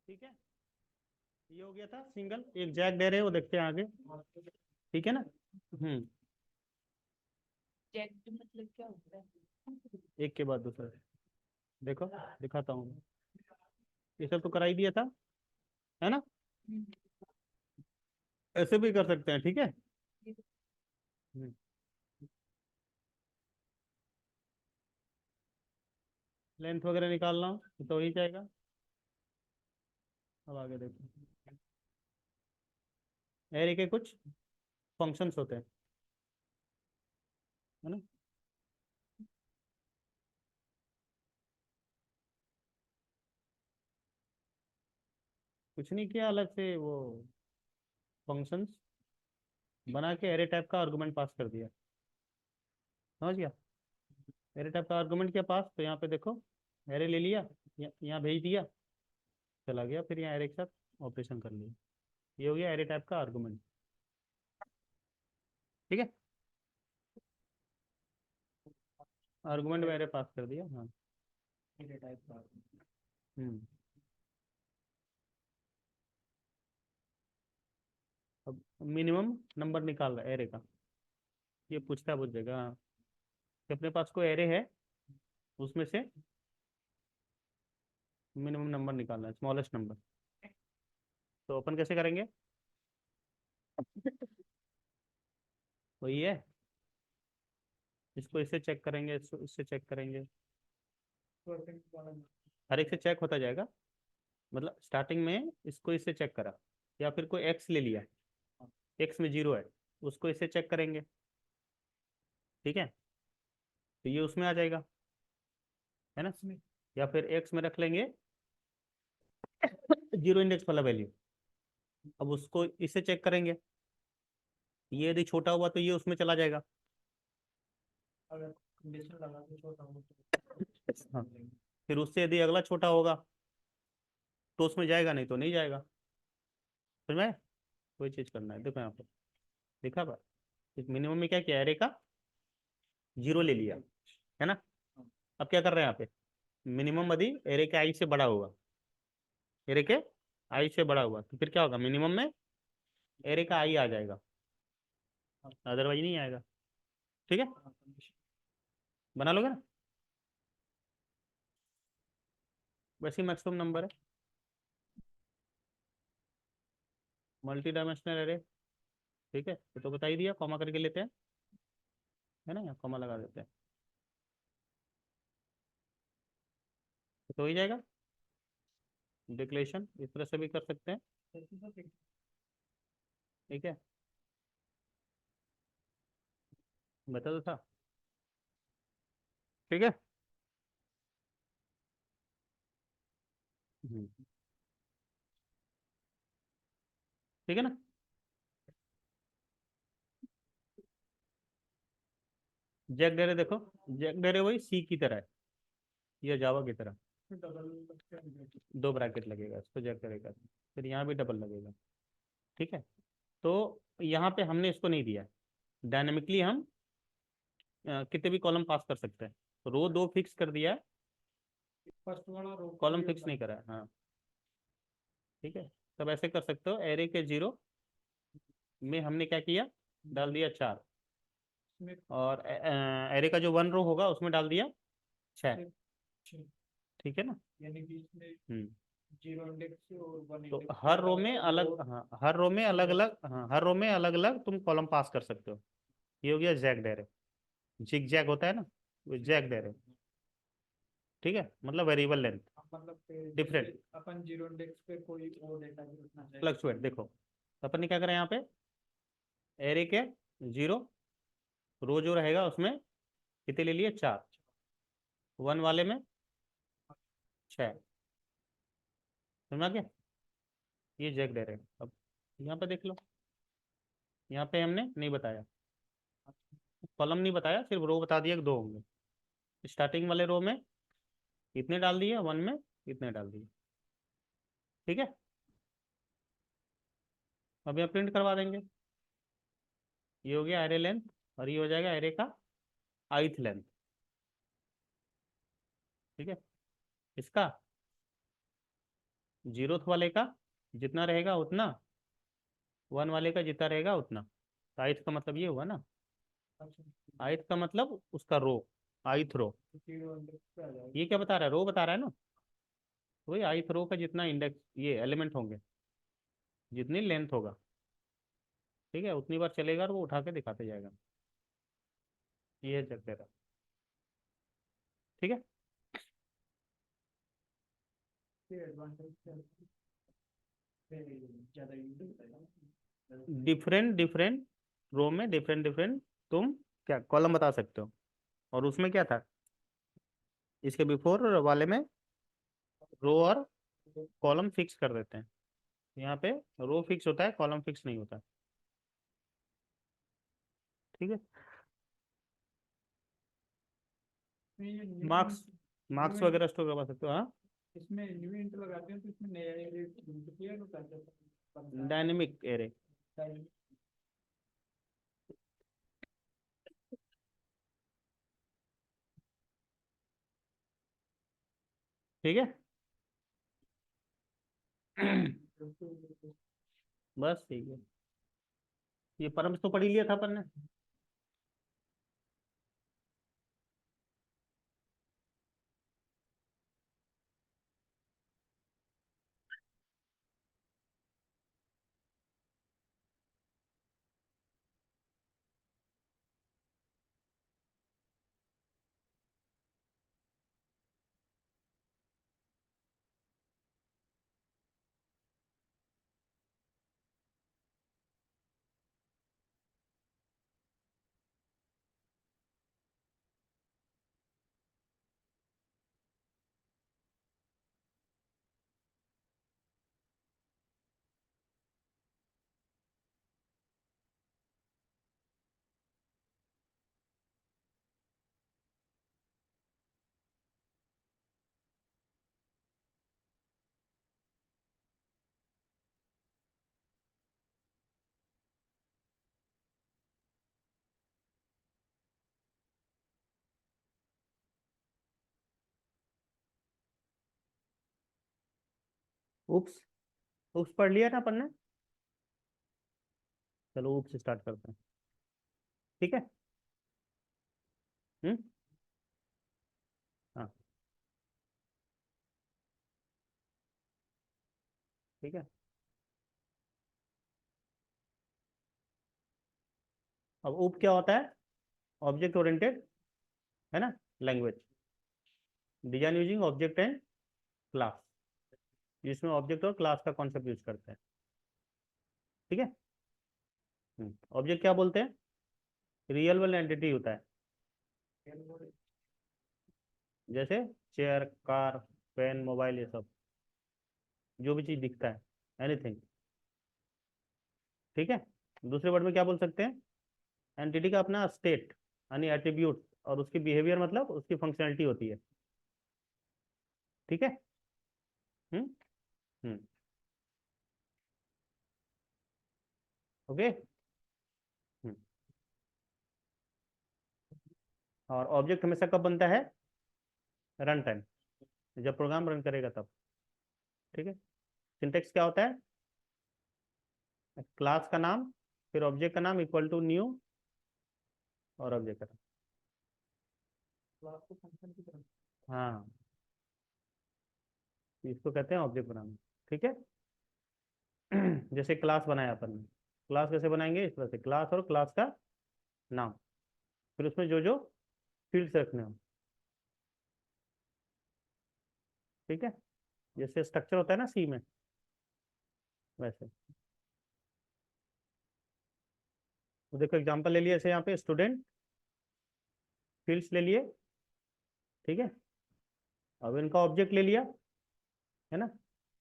ठीक है, ये हो गया था सिंगल। एक जैक दे रहे हो, देखते हैं आगे। ठीक है ना। चेक मतलब क्या होता है? एक के बाद दूसरा देखो, दिखाता हूँ। ये सब तो करा ही दिया था, है ना। हम्म, ऐसे भी कर सकते हैं, ठीक है। हम्म, लेंथ वगैरह निकालना हो तो ही जाएगा। अब आगे देखो, एरे के कुछ फंक्शंस होते हैं, है ना। कुछ नहीं किया अलग से, वो फंक्शंस बना के एरे टाइप का आर्गुमेंट पास कर दिया। समझ गया। एरे टाइप का आर्गुमेंट किया पास, तो यहाँ पे देखो एरे ले लिया, यहाँ भेज दिया, चला गया, फिर यहाँ एरे के साथ ऑपरेशन कर लिया। ये हो गया एरे टाइप का आर्गुमेंट। ठीक है, आर्गुमेंट में एरे पास कर दिया, हाँ। एरे टाइप का। हम्म। अब मिनिमम नंबर निकाल रहा है एरे का, ये पूछता है, पूछ जाएगा हाँ, कि अपने पास कोई एरे है, उसमें से मिनिमम नंबर निकालना है, स्मॉलेस्ट नंबर। तो अपन कैसे करेंगे? वही है, इसको इससे चेक करेंगे, इसको इससे चेक करेंगे, हर एक से चेक होता जाएगा। मतलब स्टार्टिंग में इसको इससे चेक करा, या फिर कोई एक्स ले लिया, एक्स में जीरो है, उसको इससे चेक करेंगे। ठीक है, तो ये उसमें आ जाएगा, है ना। या फिर एक्स में रख लेंगे जीरो इंडेक्स वाला वैल्यू, अब उसको इससे चेक करेंगे। ये यदि छोटा हुआ तो ये उसमें चला जाएगा। अगर कंडीशन लगा के छोटा हो हाँ, फिर उससे यदि अगला छोटा होगा तो उसमें जाएगा, नहीं तो नहीं जाएगा। समझ में? कोई चीज करना है, देखो यहाँ पर लिखा हुआ है। मिनिमम में क्या किया, एरे का जीरो ले लिया, है ना। अब क्या कर रहे हैं यहाँ पे, मिनिमम यदि एरे के आई से बड़ा होगा, एरे के आई से बड़ा हुआ, तो फिर क्या होगा, मिनिमम में एरे का आई आ जाएगा, अदरवाइज नहीं आएगा। ठीक है, बना लोगे ना। वैसे मैक्सिमम नंबर है मल्टी डायमेंशनल एरे। ठीक है, तो बता ही दिया, कॉमा करके लेते हैं, है ना, यहाँ कॉमा लगा देते हैं, तो हो ही जाएगा। डिक्लेरेशन इस तरह से भी कर सकते हैं। ठीक है, बता तो था। ठीक है। हम्म, ठीक है ना। जैक डेरे देखो, जैक डेरे वही सी की तरह है, या जावा की तरह। दो ब्रैकेट लगेगा इसको जैक डेरे का, फिर यहाँ भी डबल लगेगा। ठीक है, तो यहाँ पे हमने इसको नहीं दिया, डायनेमिकली हम कितने भी कॉलम पास कर सकते हैं। रो दो फिक्स कर दिया है, फर्स्ट वाला रो कॉलम फिक्स नहीं करा है, हाँ। ठीक है, तब ऐसे कर सकते हो, एरे के जीरो में हमने क्या किया, डाल दिया चार, में और एरे का जो वन रो होगा उसमें डाल दिया छः। छः, ठीक है ना। यानी कि इसमें हम्म। जीरो इंडेक्स और वन तो इंडेक्स के हर रो अलावा में और अलग, हाँ हर रो में अलग अलग, हाँ हर रो में अलग अलग तुम कॉलम पास कर सकते हो। ये हो गया जैक डेरे। जिग जैग होता है ना, वो जैक डेरे। ठीक है, मतलब वेरिएबल लेंथ मतलब कि जैसे डिफरेंट, अपन जीरो इंडेक्स पे कोई और डेटा भी रखना चाहे। फ्लक्चुएट। देखो अपन ने क्या करा यहाँ पे, एरे के जीरो रो जो रहेगा उसमें कितने ले लिए, चार, वन वाले में छः। समझा क्या, ये जैक डेरे। अब यहाँ पे देख लो, यहाँ पे हमने नहीं बताया, कॉलम नहीं बताया, सिर्फ रो बता दिया कि दो होंगे। स्टार्टिंग वाले रो में इतने डाल दिए, वन में इतने डाल दिए। ठीक है, अब यहाँ प्रिंट करवा देंगे। ये हो गया एरे लेंथ, और ये हो जाएगा एरे का आइथ लेंथ। ठीक है, इसका जीरोथ वाले का जितना रहेगा उतना, वन वाले का जितना रहेगा उतना। तो ith का मतलब ये हुआ ना, अच्छा ith का मतलब उसका रो, ith रो। तो 0 पे आ जाएगा। ये क्या बता रहा है, रो बता रहा है ना, वही ith रो का जितना इंडेक्स ये एलिमेंट होंगे, जितनी लेंथ होगा, ठीक है, उतनी बार चलेगा और वो उठा के दिखाते जाएगा। ये है चक्कर, ठीक है। फिर एडवांटेज क्या है? फिर ज़्यादा यूज होता है ना। डिफरेंट डिफरेंट रो में डिफरेंट डिफरेंट तुम क्या कॉलम बता सकते हो। और उसमें क्या था, इसके बिफोर वाले में रो और कॉलम फिक्स कर देते हैं, यहाँ पे रो फिक्स होता है, कॉलम फिक्स नहीं होता, ठीक है। इसमें ये न्यू मार्क्स, न्यू मार्क्स वगैरह स्टोर करवा सकते हो, हाँ। इसमें न्यू इंट लगाते हैं तो इसमें नया क्लियर होता है बनता डायनेमिक एरे, है। ठीक है। बस ठीक है, ये परम्स तो पढ़ ही लिया था अपन ने। उप्स, उप्स पढ़ लिया ना अपन ने। चलो उप्स स्टार्ट करते हैं, ठीक है। हम्म। हाँ, ठीक है। अब उप क्या होता है, ऑब्जेक्ट ओरिएंटेड, है ना, language, design using object and class, जिसमें ऑब्जेक्ट और क्लास का कॉन्सेप्ट यूज करते हैं, ठीक है। ऑब्जेक्ट क्या बोलते हैं, रियल वर्ल्ड एंटिटी होता है, जैसे चेयर, कार, पेन, मोबाइल, ये सब जो भी चीज दिखता है, एनीथिंग, ठीक है। दूसरे वर्ड में क्या बोल सकते हैं, एंटिटी का अपना स्टेट यानी एट्रीब्यूट, और उसकी बिहेवियर मतलब उसकी फंक्शनलिटी होती है, ठीक है। हम्म। हम्म। ओके। हम्म। और ऑब्जेक्ट हमेशा कब बनता है, रन टाइम, जब प्रोग्राम रन करेगा तब, ठीक है। सिंटेक्स क्या होता है, क्लास का नाम, फिर ऑब्जेक्ट का नाम इक्वल टू न्यू, और ऑब्जेक्ट का क्लास को फंक्शन की तरह। नाम, हाँ, इसको कहते हैं ऑब्जेक्ट बनाना, ठीक है। जैसे क्लास बनाया अपन ने, क्लास कैसे बनाएंगे, इस तरह से क्लास और क्लास का नाम, फिर उसमें जो जो फील्ड्स रखने हो, ठीक है। जैसे स्ट्रक्चर होता है ना सी में, वैसे। तो देखो एग्जांपल ले लिया, जैसे यहाँ पे स्टूडेंट, फील्ड्स ले लिए, ठीक है। अब इनका ऑब्जेक्ट ले लिया, है ना,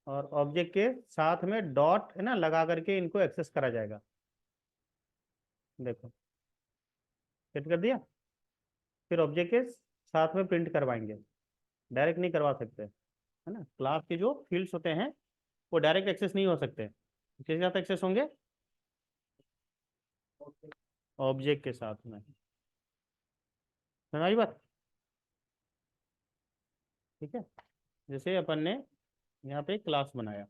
और ऑब्जेक्ट के साथ में डॉट है ना लगा करके इनको एक्सेस करा जाएगा, देखो सेट कर दिया। फिर ऑब्जेक्ट के साथ में प्रिंट करवाएंगे, डायरेक्ट नहीं करवा सकते, है ना। क्लास के जो फील्ड्स होते हैं वो डायरेक्ट एक्सेस नहीं हो सकते, किसके साथ एक्सेस होंगे, ऑब्जेक्ट के साथ में, समझ बात, ठीक है। जैसे अपन ने यहाँ पे क्लास बनाया।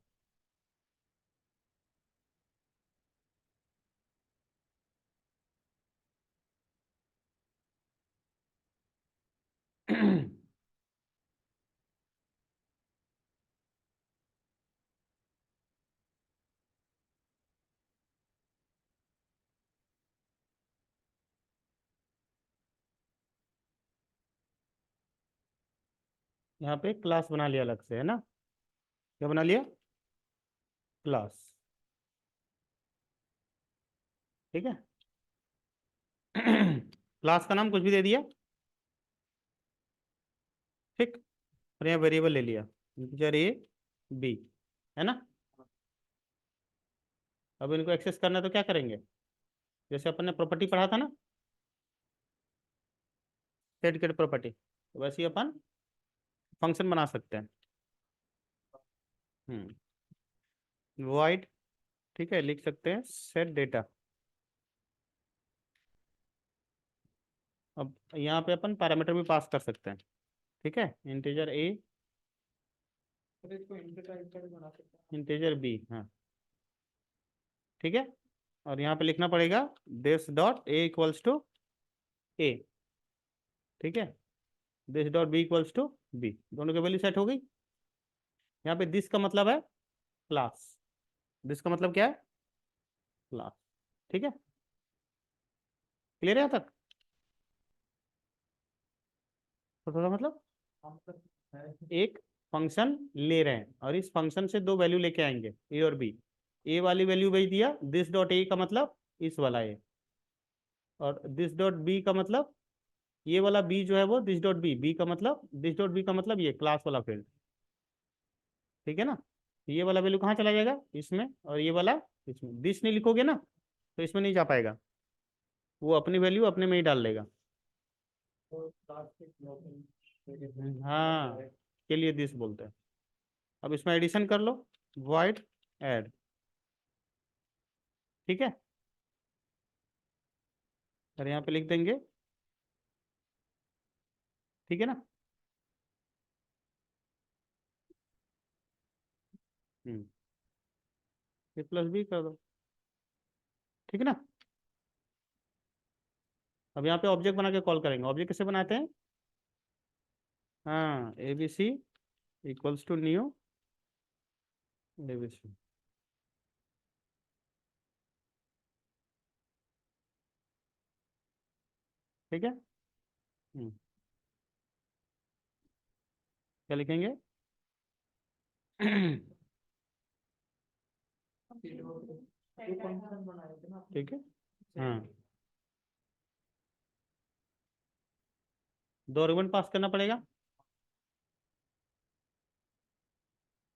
यहाँ पे क्लास बना लिया अलग से, है ना? क्या बना लिया? क्लास। ठीक है। क्लास का नाम कुछ भी दे दिया। ठीक। और यहाँ वेरिएबल ले लिया, इंटीजर ए बी, है ना? अब इनको एक्सेस करना है तो क्या करेंगे? जैसे अपन ने प्रॉपर्टी पढ़ा था ना, सेट गेट प्रॉपर्टी, तो वैसे ही अपन फंक्शन बना सकते हैं। वॉइड, ठीक है, लिख सकते हैं सेट डेटा। अब यहाँ पे अपन पैरामीटर भी पास कर सकते हैं। ठीक है, इंटीजर ए, तो इसको इंटर टाइप का भी बना सकते हैं। इंटीजर बी, हाँ। ठीक है। और यहाँ पे लिखना पड़ेगा this dot A equals to A. ठीक है, this dot B equals to B, दोनों की वैल्यू सेट हो गई। यहाँ पे दिस का मतलब है क्लास। दिस का मतलब क्या है? क्लास। ठीक है, क्लियर है यहाँ तक? तो थोड़ा मतलब हम तो है एक फंक्शन ले रहे हैं और इस फंक्शन से दो वैल्यू लेके आएंगे, ए और बी। ए वाली वैल्यू भेज दिया, दिस डॉट ए का मतलब इस वाला ए, और दिस डॉट बी का मतलब ये वाला बी जो है वो दिस डॉट बी, बी का मतलब दिस डॉट बी का मतलब ये क्लास वाला फील्ड। ठीक है ना? ये वाला वैल्यू कहाँ चला जाएगा? इसमें, और ये वाला इसमें। दिस नहीं लिखोगे ना तो इसमें नहीं जा पाएगा, वो अपनी वैल्यू अपने में ही डाल लेगा। तो क्लास के ब्लॉकिंग हाँ, के लिए दिस बोलते हैं। अब इसमें एडिशन कर लो, वॉइड ऐड। ठीक है, और यहाँ पे लिख देंगे। ठीक है ना? ए प्लस बी कर दो। ठीक है ना? अब यहाँ पे ऑब्जेक्ट बना के कॉल करेंगे। ऑब्जेक्ट कैसे बनाते हैं? हाँ, A B C equals to new A B C. ठीक है। हम्म, क्या लिखेंगे? जो फंक्शन बनाए थे ना आपने, ठीक है। हाँ, दो आर्गुमेंट पास करना पड़ेगा।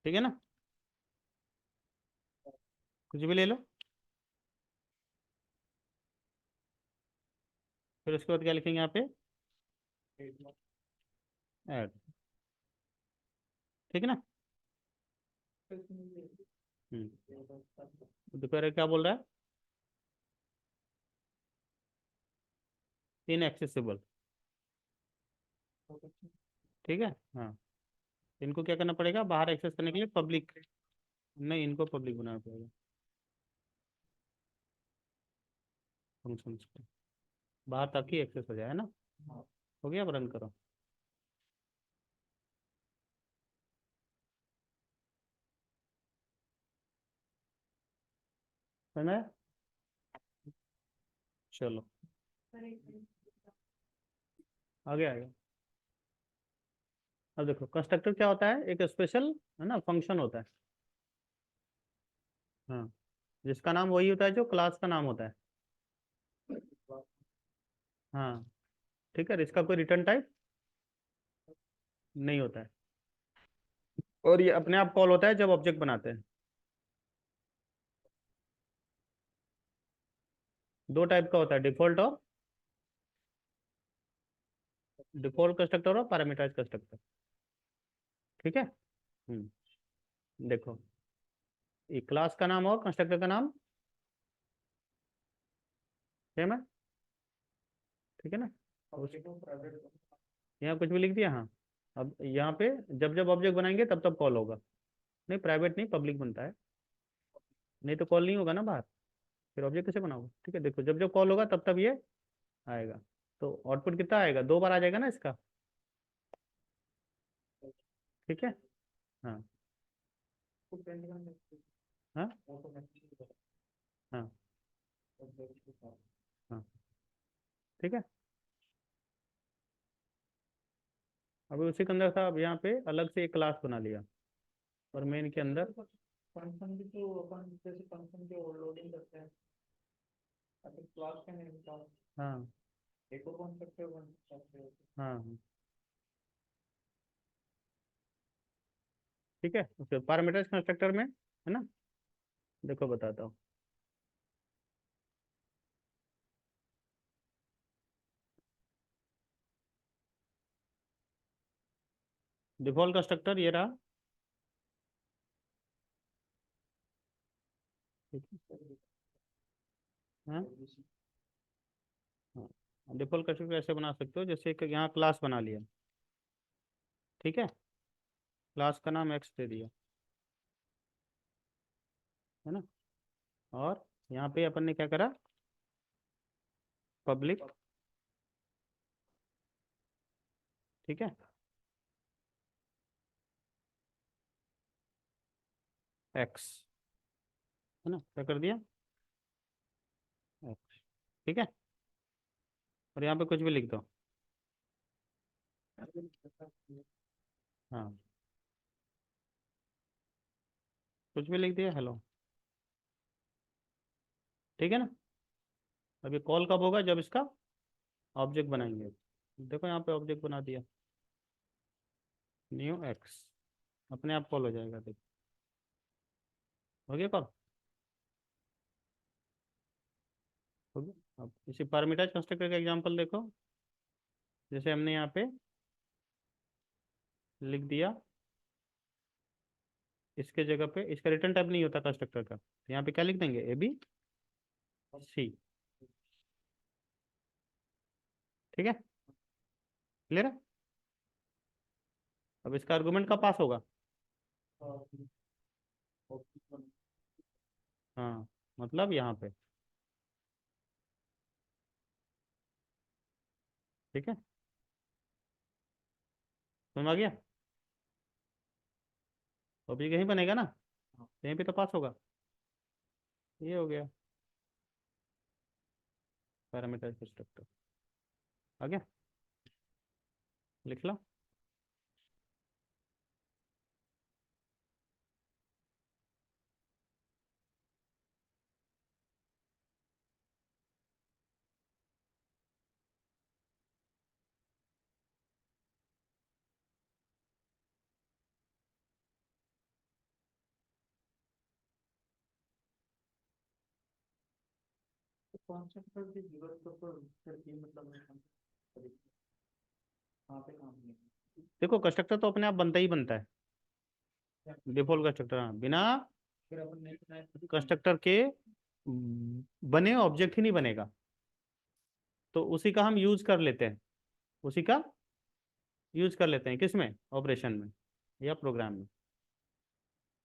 ठीक है ना? कुछ भी ले लो। फिर उसके बाद क्या लिखेंगे यहाँ पे? ऐड। ठीक है ना? दोपहर क्या बोल रहा है? इनएक्सेसिबल। ठीक है। हाँ, इनको क्या करना पड़ेगा? बाहर एक्सेस करने के लिए पब्लिक, नहीं, इनको पब्लिक बनाना पड़ेगा फंक्शन को बाहर, ताकि एक्सेस हो जाए, है ना? हो गया, अब रन करो। समझ में आया? चलो, आगे आ गया। अब देखो, कंस्ट्रक्टर क्या होता है? एक स्पेशल, है ना, फंक्शन होता है। हाँ, जिसका नाम वही होता है जो क्लास का नाम होता है। हाँ, ठीक है, इसका कोई रिटर्न टाइप नहीं होता है, और ये अपने आप कॉल होता है जब ऑब्जेक्ट बनाते हैं। दो टाइप का होता है, डिफॉल्ट कंस्ट्रक्टर और पैरामीटराइज कंस्ट्रक्टर। ठीक है। देखो, ये क्लास का नाम और कंस्ट्रक्टर का नाम सेम है। ठीक है ना? यहाँ कुछ भी लिख दिया, हाँ। अब यहाँ पे जब जब ऑब्जेक्ट बनाएंगे तब तब कॉल होगा। नहीं प्राइवेट नहीं, पब्लिक बनता है, नहीं तो कॉल नहीं होगा ना बाहर, फिर ऑब्जेक्ट कैसे बनाओगे। ठीक है, देखो जब जब कॉल होगा तब तब ये आएगा। तो आउटपुट कितना आएगा, 2 बार आ जाएगा ना इसका। ठीक है। हाँ कुछ पेंडिंग में हाँ ऑटोमेटिक हाँ होगा। हाँ। ठीक है, अभी उसी के अंदर था, अब यहाँ पे अलग से एक क्लास बना लिया और मेन के अंदर। फंक्शन भी तो अपन जैसे फंक्शन के ओवरलोडिंग करते हैं, अगर क्लास का नेम का हाँ एक और कॉन्सेप्ट है वन सकते हो। हाँ हाँ। ठीक है, उसके पैरामीटर्स कंस्ट्रक्टर में है ना, देखो बताता हूँ। डिफॉल्ट कंस्ट्रक्टर ये रहा। ठीक है। हाँ हाँ, डिफॉल्ट कंस्ट्रक्टर ऐसे बना सकते हो, जैसे एक यहाँ क्लास बना लिया। ठीक है, क्लास का नाम एक्स दे दिया, है ना। और यहाँ पे अपन ने क्या करा, पब्लिक। ठीक है, एक्स, है ना, क्या कर दिया, एक्स। ठीक है, और यहाँ पे कुछ भी लिख दो। हाँ, कुछ भी लिख दिया, हेलो। ठीक है ना। अब ये कॉल कब होगा, जब इसका ऑब्जेक्ट बनाएंगे। देखो यहाँ पे ऑब्जेक्ट बना दिया, न्यू एक्स, अपने आप कॉल हो जाएगा। देखो हो गया कॉल, हो गया। अब इसी पैरामीटर कंस्ट्रक्टर का एग्जांपल देखो, जैसे हमने यहाँ पे लिख दिया, इसके जगह पे इसका रिटर्न टाइप नहीं होता कंस्ट्रक्टर का, तो यहाँ पे क्या लिख देंगे, ए बी सी। ठीक है, क्लियर है। अब इसका आर्गुमेंट का पास होगा। हाँ, मतलब यहाँ पे। ठीक है, समझ आ गया। ऑब्जेक्ट यहीं बनेगा ना, यहीं पे तो पास होगा। ये हो गया पैरामीटर कंस्ट्रक्टर, आ गया, लिख लो। कॉन्सेप्ट पर भी जरूरत तो करती है, मतलब वहाँ पे काम नहीं देखो कंस्ट्रक्टर तो अपने आप बनता ही बनता है, है। डिफॉल्ट कंस्ट्रक्टर, हाँ, बिना फिर अपन नेक्स्ट टाइम कंस्ट्रक्टर के बने ऑब्जेक्ट ही नहीं बनेगा। तो उसी का हम यूज कर लेते हैं, उसी का यूज कर लेते हैं किसमें, ऑपरेशन में या प्रोग्राम में।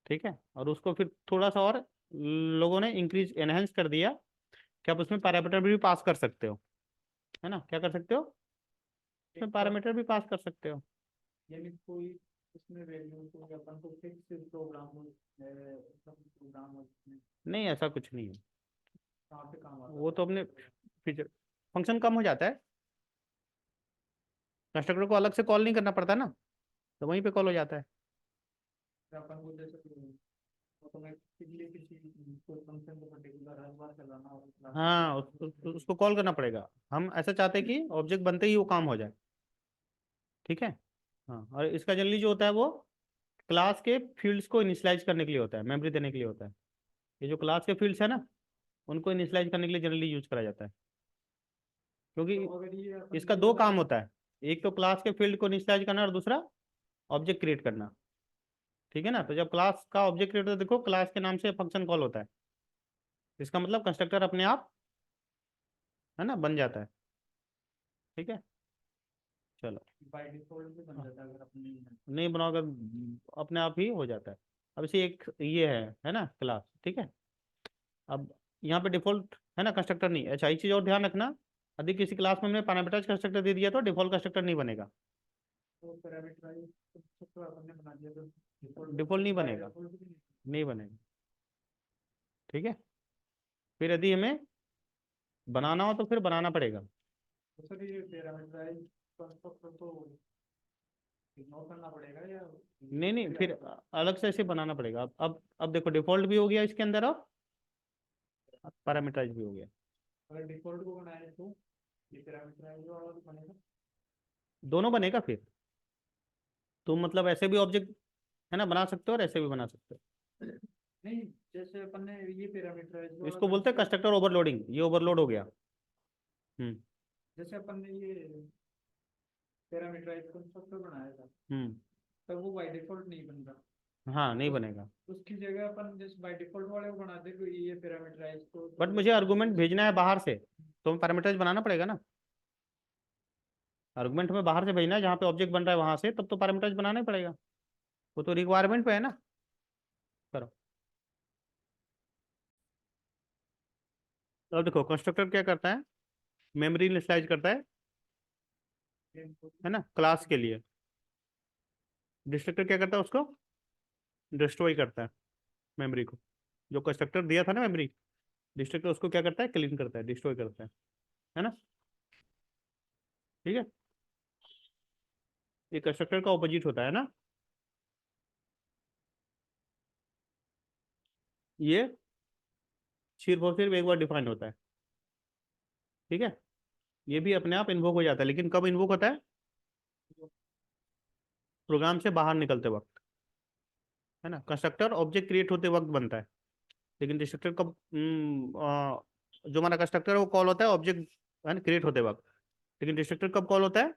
ठीक है, और उसको फिर थोड़ा सा और लोगों ने इंक्रीज एनहेंस कर दिया कि आप उसमें पैरामीटर भी पास कर सकते हो, है ना, क्या कर सकते हो, उसमें एक पैरामीटर भी पास कर सकते हो। यानी कोई इसमें वैल्यू को अपन को फिक्स प्रोग्राम नहीं ऐसा कुछ नहीं है, कहाँ पे काम आता वो तो अपने फीचर, फंक्शन कम हो जाता है, कंस्ट्रक्टर को अलग से कॉल नहीं करना पड़ता ना, तो वहीं पे कॉल हो जाता है। है। अपन को जैसे ऑटोमेटिकली किसी कोई फंक्शन को पर्टिकुलर हर बार चलाना और क्लास में हाँ उसको कॉल करना पड़ेगा, हम ऐसा चाहते हैं कि ऑब्जेक्ट बनते ही वो काम हो जाए। ठीक है। हाँ, और इसका जनरली जो होता है वो क्लास के फील्ड्स को इनिशियलाइज करने के लिए होता है, मेमोरी देने के लिए होता है। ये जो क्लास के फील्ड्स है ना, उनको इनिशियलाइज करने के लिए जनरली यूज करा जाता है, क्योंकि तो अगर ये अपन इसका ये दो वाला काम होता है, एक तो क्लास के फील्ड को इनिशियलाइज करना और दूसरा ऑब्जेक्ट क्रिएट करना। ठीक है ना, तो जब क्लास का ऑब्जेक्ट क्रिएट होता है, देखो क्लास के नाम से फंक्शन कॉल होता है, इसका मतलब कंस्ट्रक्टर अपने आप, है ना, बन जाता है। ठीक है, चलो। बाय डिफॉल्ट भी बन हाँ, जाता है अगर अपन नहीं नहीं बनाओगे, अपने आप ही हो जाता है। अब इसे एक ये है ना क्लास, ठीक है। अब यहाँ पे डिफॉल्ट है ना कंस्ट्रक्टर नहीं। अच्छा एक चीज़ और ध्यान रखना, यदि किसी क्लास में हमने पैरामीटराइज कंस्ट्रक्टर दे दिया तो डिफॉल्ट कंस्ट्रक्टर नहीं बनेगा। तो पैरामीटराइज तो आपने बना दिया तो डिफॉल्ट नहीं बनेगा, नहीं बनेगा, ठीक है। फिर यदि हमें बनाना हो तो फिर बनाना पड़ेगा। तो सर ये पैरामीटराइज कंस्ट्रक्टर तो इग्नोर करना पड़ेगा या नहीं नहीं, फिर अलग से ऐसे बनाना पड़ेगा। अब देखो डिफॉल्ट भी हो गया इसके अंदर, अब पैरामीटराइज भी हो गया। अगर डिफॉल्ट को बनाए तो ये पैरामीटराइज वाला भी बनेगा। दोनों बनेगा फिर। तुम मतलब ऐसे भी ऑब्जेक्ट है ना बना सकते हो और ऐसे भी बना सकते हो। नहीं, जैसे अपन ने ये पैरामीटराइज वाला इसको बोलते हैं कंस्ट्रक्टर ओवरलोडिंग, ये ओवरलोड हो गया। हम्म। जैसे अपन ने ये पैरामीटराइज कंस्ट्रक्टर बनाया था हम्म। तब वो बाय डिफॉल्ट नहीं बनता। हाँ नहीं उस बनेगा। उसकी जगह अपन जैसे बाय डिफॉल्ट वाले को बनाते तो ये पैरामीटराइज को बट मुझे आर्गूमेंट भेजना है बाहर से, तो पैरामीटराइज बनाना पड़ेगा ना। आर्गूमेंट हमें बाहर से भेजना है, जहाँ पे ऑब्जेक्ट बन रहा है वहां से, तब तो पैरामीटराइज बनाना ही पड़ेगा। वो तो रिक्वायरमेंट पे है ना। करो। अब देखो कंस्ट्रक्टर क्या करता है, मेमोरी इनिशियलाइज करता है ना क्लास के लिए। डिस्ट्रक्टर क्या करता है, उसको डिस्ट्रॉय करता है मेमोरी को। जो कंस्ट्रक्टर दिया था ना मेमोरी, डिस्ट्रक्टर उसको क्या करता है, क्लीन करता है, डिस्ट्रॉय करता है ना। ठीक है, ये कंस्ट्रक्टर का ऑपोजिट होता है ना। ये सिर्फ और सिर्फ एक बार डिफाइन होता है, ठीक है। ये भी अपने आप इन्वोक हो जाता है, लेकिन कब इन्वोक होता है, प्रोग्राम से बाहर निकलते वक्त, है ना। कंस्ट्रक्टर ऑब्जेक्ट क्रिएट होते वक्त बनता है, लेकिन डिस्ट्रक्टर कब जो हमारा कंस्ट्रक्टर है वो कॉल होता है ऑब्जेक्ट है ना क्रिएट होते वक्त। लेकिन डिस्ट्रक्टर कब कॉल होता है,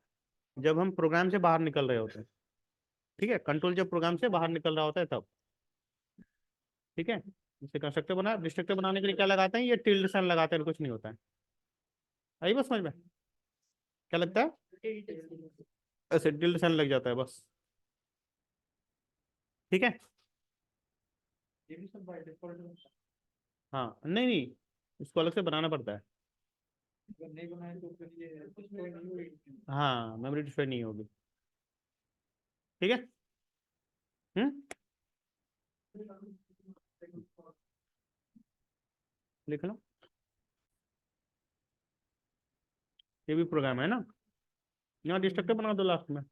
जब हम प्रोग्राम से बाहर निकल रहे होते हैं, ठीक है। कंट्रोल जब प्रोग्राम से बाहर निकल रहा होता है तब, ठीक है। जैसे कंस्ट्रक्टर बना, डिस्ट्रक्टर बनाने के लिए क्या लगाते हैं, ये टिल्ड साइन लगाते हैं, कुछ नहीं होता है। आई बस समझ में, क्या लगता है, ऐसे टिल्ड साइन लग जाता है बस, ठीक है। ये भी सब बाय डिफॉल्ट। हाँ नहीं नहीं, इसको अलग से बनाना पड़ता है। अगर नहीं बनाए तो फिर ये destroy नहीं हुई। हाँ मेमोरी डिस्ट्रॉय नहीं होगी, ठीक है। हम्म। लिख लो, ये भी प्रोग्राम है ना। यहाँ डिस्ट्रक्टर बना दो लास्ट में,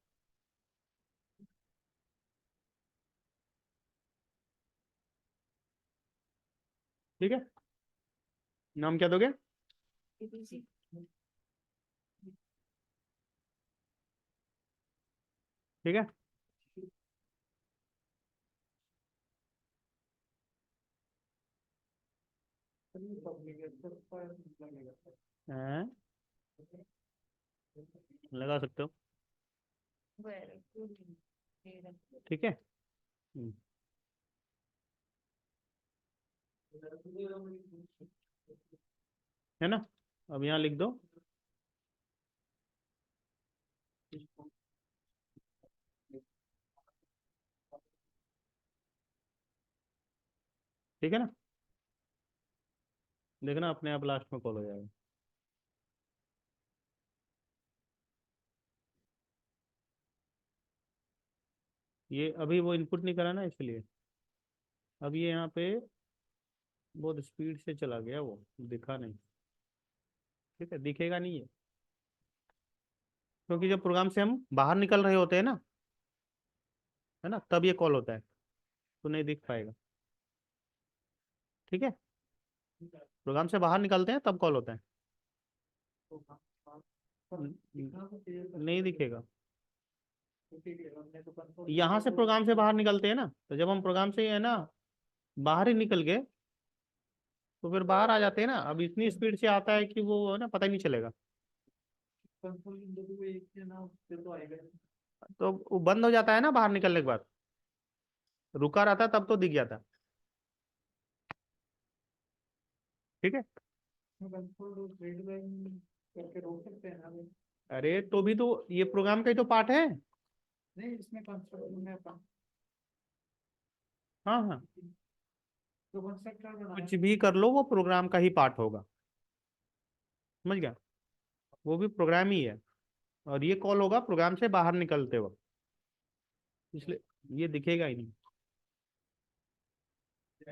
ठीक है। नाम क्या दोगे, ठीक है। हाँ, लगा सकते हो, ठीक है। है ना। अब यहाँ लिख दो, ठीक है ना। देखना अपने आप लास्ट में कॉल हो जाएगा। ये अभी वो इनपुट नहीं करा ना इसलिए, अब ये यहाँ पे बहुत स्पीड से चला गया, वो दिखा नहीं, ठीक है। दिखेगा नहीं है, क्योंकि जब प्रोग्राम से हम बाहर निकल रहे होते हैं ना, है ना, तब ये कॉल होता है, तो नहीं दिख पाएगा, ठीक है। प्रोग्राम से बाहर निकलते हैं तब कॉल होता है, नहीं दिखेगा। यहाँ से प्रोग्राम से बाहर निकलते हैं ना, तो जब हम प्रोग्राम से है ना बाहर ही निकल गए, तो फिर बाहर आ जाते हैं ना। अब इतनी स्पीड से आता है कि वो है ना पता ही नहीं चलेगा। कंसोल विंडो को एक के ना उससे तो आएगा। तो वो बंद हो जाता है ना बाहर निकलने के बाद, रुका रहता है तब तो दिख जाता है, ठीक है। कंसोल रीड लाइन करके रोक सकते हैं ना भाई? अरे तो भी तो ये प्रोग्राम का ही तो पार्ट है। नहीं, इसमें कंसोल में अपन हाँ हाँ, तो कंस्ट्रक्टर बनाया कुछ भी कर लो वो प्रोग्राम का ही पार्ट होगा, समझ गया, वो भी प्रोग्राम ही है। और ये कॉल होगा प्रोग्राम से बाहर निकलते वक्त, इसलिए ये दिखेगा ही नहीं।